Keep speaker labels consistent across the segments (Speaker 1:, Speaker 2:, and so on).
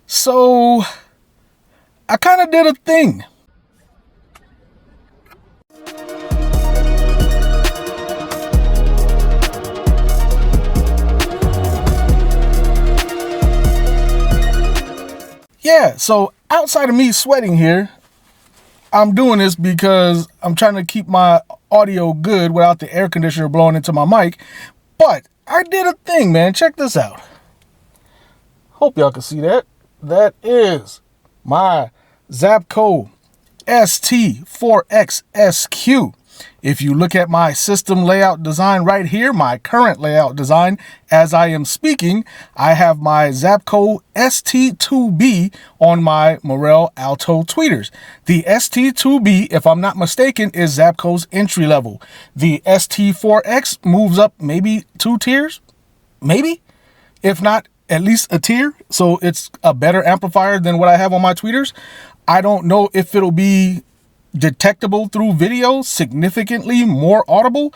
Speaker 1: So I kind of did a thing. Yeah, so outside of me sweating here, I'm doing this because I'm trying to keep my audio good without the air conditioner blowing into my mic. But I did a thing, man. Check this out. Hope y'all can see that. That is my Zapco ST-4X SQ. If you look at my system layout design right here, my current layout design as I am speaking, I have my Zapco ST-2B on my Morel Alto tweeters. The ST-2B, if I'm not mistaken, is Zapco's entry level. The ST-4X moves up maybe 2 tiers, maybe, if not at least a tier. So it's a better amplifier than what I have on my tweeters. I don't know if it'll be detectable through video, significantly more audible,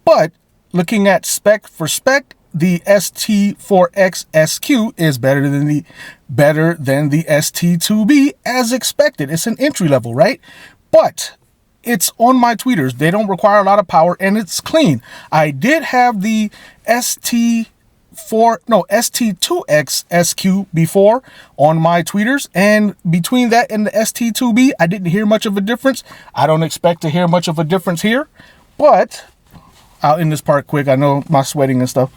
Speaker 1: but looking at spec for spec, the ST-4X SQ is better than the ST-2B as expected. It's an entry level, right? But it's on my tweeters. They don't require a lot of power and it's clean. I did have the ST-2X SQ before on my tweeters, and between that and the ST-2B, I didn't hear much of a difference. I don't expect to hear much of a difference here, but I'll end this part quick. I know my sweating and stuff.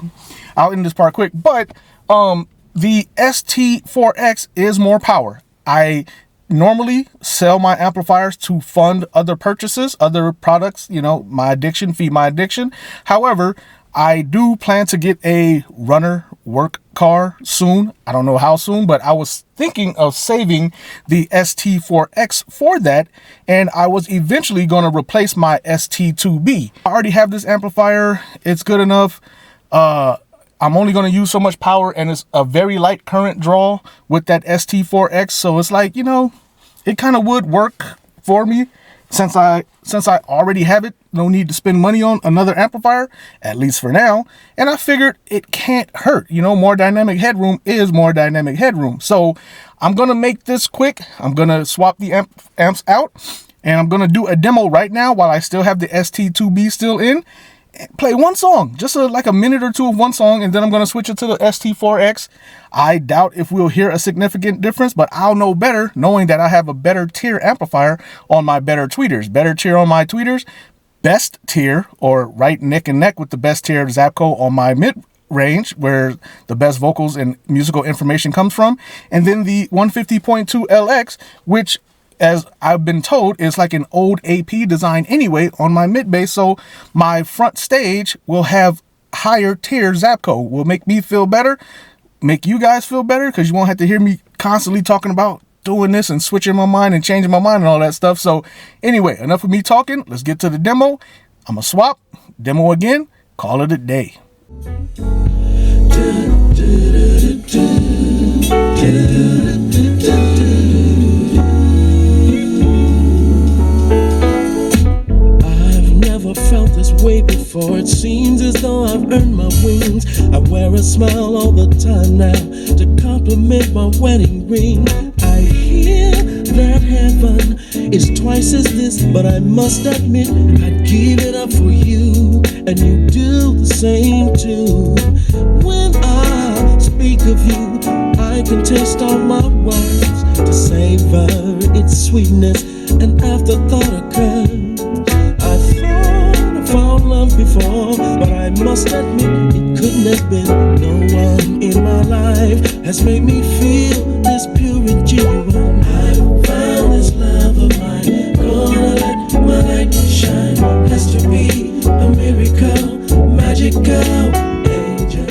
Speaker 1: I'll end this part quick, but the ST-4X is more power. I normally sell my amplifiers to fund other purchases, other products, you know, my addiction, feed my addiction. However, I do plan to get a runner work car soon. I don't know how soon, but I was thinking of saving the ST-4X for that, and I was eventually going to replace my ST-2B. I already have this amplifier. It's good enough. I'm only going to use so much power, and it's a very light current draw with that ST-4X. So it's like, you know, it kind of would work for me. Since I already have it, no need to spend money on another amplifier, at least for now. And I figured it can't hurt. You know, more dynamic headroom is more dynamic headroom. So I'm going to make this quick. I'm going to swap the amps out, and I'm going to do a demo right now while I still have the ST-2B still in. Play one song, just like a minute or two of one song, and then I'm going to switch it to the ST-4X. I doubt if we'll hear a significant difference, but I'll know better knowing that I have a better tier amplifier on my better tweeters. Better tier on my tweeters, best tier, or right neck and neck with the best tier Zapco on my mid range, where the best vocals and musical information comes from, and then the 150.2 LX, which, as I've been told, is like an old AP design anyway on my mid bass. So my front stage will have higher tier Zapco. Will make me feel better, make you guys feel better, because you won't have to hear me constantly talking about doing this and switching my mind and changing my mind and all that stuff. So anyway, enough of me talking. Let's get to the demo. I'm gonna swap, demo again, call it a day.
Speaker 2: Felt this way before. It seems as though I've earned my wings. I wear a smile all the time now to compliment my wedding ring. I hear that heaven is twice as this, but I must admit I'd give it up for you, and you do the same too. When I speak of you, I can taste all my words to savor its sweetness. An afterthought occurs. Found love before, but I must admit it couldn't have been. No one in my life has made me feel this pure and genuine. I found this love of mine, gonna let my light shine. Has to be a miracle, magical angel.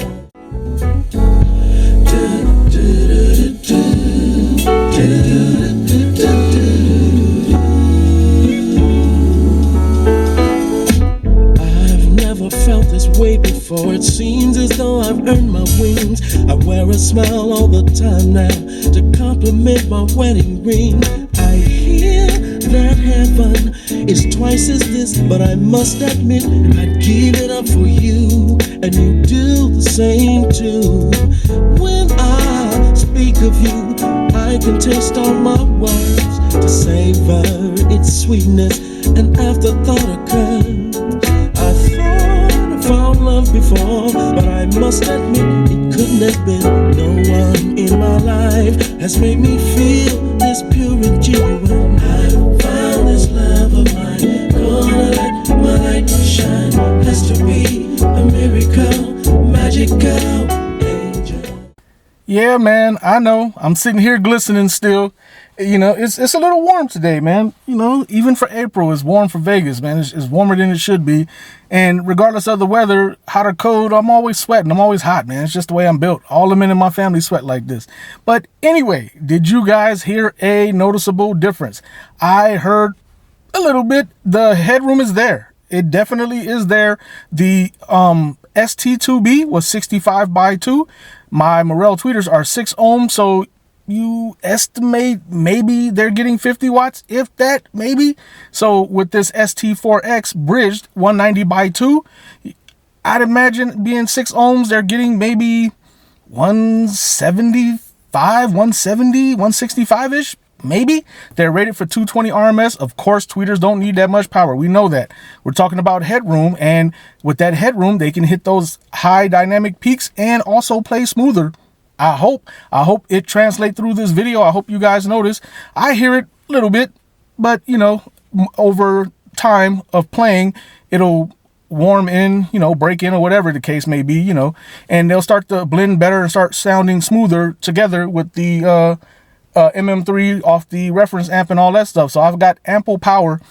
Speaker 2: Felt this way before. It seems as though I've earned my wings. I wear a smile all the time now to compliment my wedding ring. I hear that heaven is twice as this, but I must admit I'd give it up for you, and you do the same too. When I speak of you, you can taste all my words to savor its sweetness. An afterthought occurs. I thought I found love before, but I must admit it couldn't have been. No one in my life has made me feel this pure and genuine. I found this love of mine, gonna let my light shine. Has to be a miracle, magical angel.
Speaker 1: Yeah, man, I know. I'm sitting here glistening still. You know, it's a little warm today, man. You know, even for April, it's warm for Vegas, man. It's warmer than it should be. And regardless of the weather, hot or cold, I'm always sweating. I'm always hot, man. It's just the way I'm built. All the men in my family sweat like this. But anyway, did you guys hear a noticeable difference? I heard a little bit. The headroom is there. It definitely is there. The ST-2B was 65 by 2. My Morel tweeters are 6 ohms, so you estimate maybe they're getting 50 watts, if that, maybe. So with this ST-4X bridged 190 by 2, I'd imagine being 6 ohms, they're getting maybe 175, 170, 165-ish. Maybe. They're rated for 220 RMS. Of course, tweeters don't need that much power. We know that. We're talking about headroom, and with that headroom, they can hit those high dynamic peaks and also play smoother. I hope it translates through this video. I hope you guys notice. I hear it a little bit, but you know, over time of playing, it'll warm in, you know, break in, or whatever the case may be, you know, and they'll start to blend better and start sounding smoother together with the MM3 off the reference amp and all that stuff. So I've got ample power,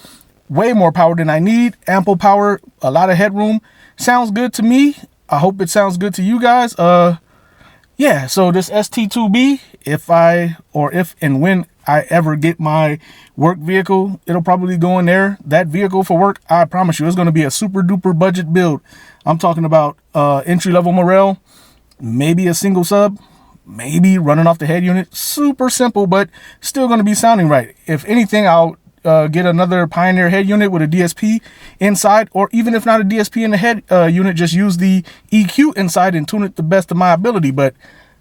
Speaker 1: way more power than I need, ample power, a lot of headroom. Sounds good to me. I hope it sounds good to you guys. Yeah, so this ST-2B, if and when I ever get my work vehicle, it'll probably go in there. That vehicle for work, I promise you, it's going to be a super duper budget build. I'm talking about entry-level Morel, maybe a single sub, maybe running off the head unit. Super simple, but still going to be sounding right. If anything, I'll get another Pioneer head unit with a DSP inside, or even if not a DSP in the head unit, just use the EQ inside and tune it the best of my ability. But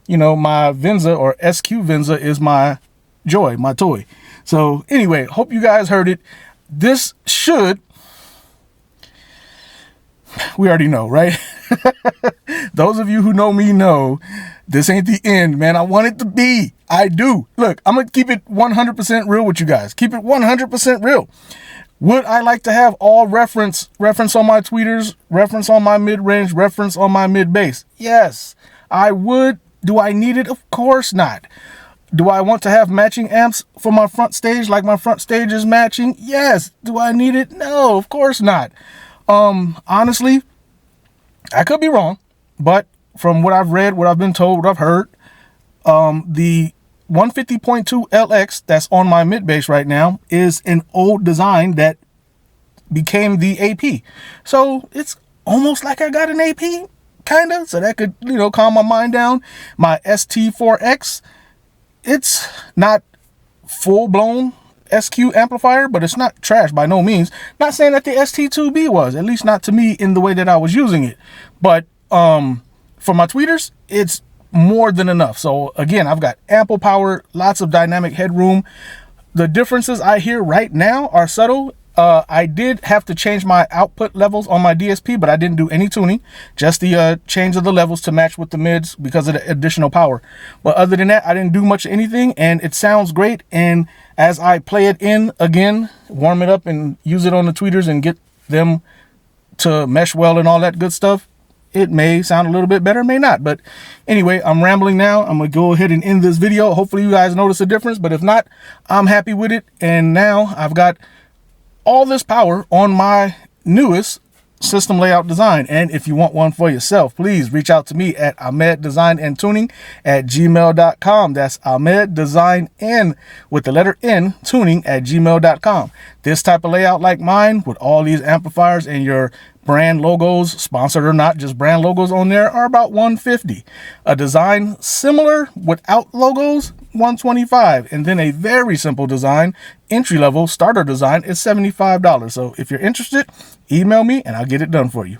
Speaker 1: you know, my Venza or SQ Venza is my joy, my toy. So anyway, hope you guys heard it. This should, we already know, right? Those of you who know me know this ain't the end, man. I want it to be. I do. Look, I'm going to keep it 100% real with you guys. Keep it 100% real. Would I like to have all reference on my tweeters, reference on my mid-range, reference on my mid-bass? Yes, I would. Do I need it? Of course not. Do I want to have matching amps for my front stage, like my front stage is matching? Yes. Do I need it? No, of course not. Honestly, I could be wrong, but from what I've read, what I've been told, what I've heard, the 150.2 LX that's on my mid bass right now is an old design that became the AP. So it's almost like I got an AP, kind of. So that could, you know, calm my mind down. My ST-4X, it's not full-blown SQ amplifier, but it's not trash by no means. Not saying that the ST-2B was, at least not to me in the way that I was using it. But for my tweeters, it's more than enough. So again, I've got ample power, lots of dynamic headroom. The differences I hear right now are subtle. I did have to change my output levels on my DSP, but I didn't do any tuning, just the change of the levels to match with the mids because of the additional power. But other than that, I didn't do much of anything, and it sounds great. And as I play it in again, warm it up and use it on the tweeters and get them to mesh well and all that good stuff, it may sound a little bit better, may not. But anyway, I'm rambling now. I'm going to go ahead and end this video. Hopefully you guys notice a difference, but if not, I'm happy with it. And now I've got all this power on my newest system layout design. And if you want one for yourself, please reach out to me at ahmeddesignntuning at gmail.com. That's ahmeddesign with the letter N tuning at gmail.com. This type of layout like mine with all these amplifiers and your brand logos, sponsored or not, just brand logos on there, are about $150. A design similar without logos, $125. And then a very simple design, entry level starter design, is $75. So if you're interested, email me and I'll get it done for you.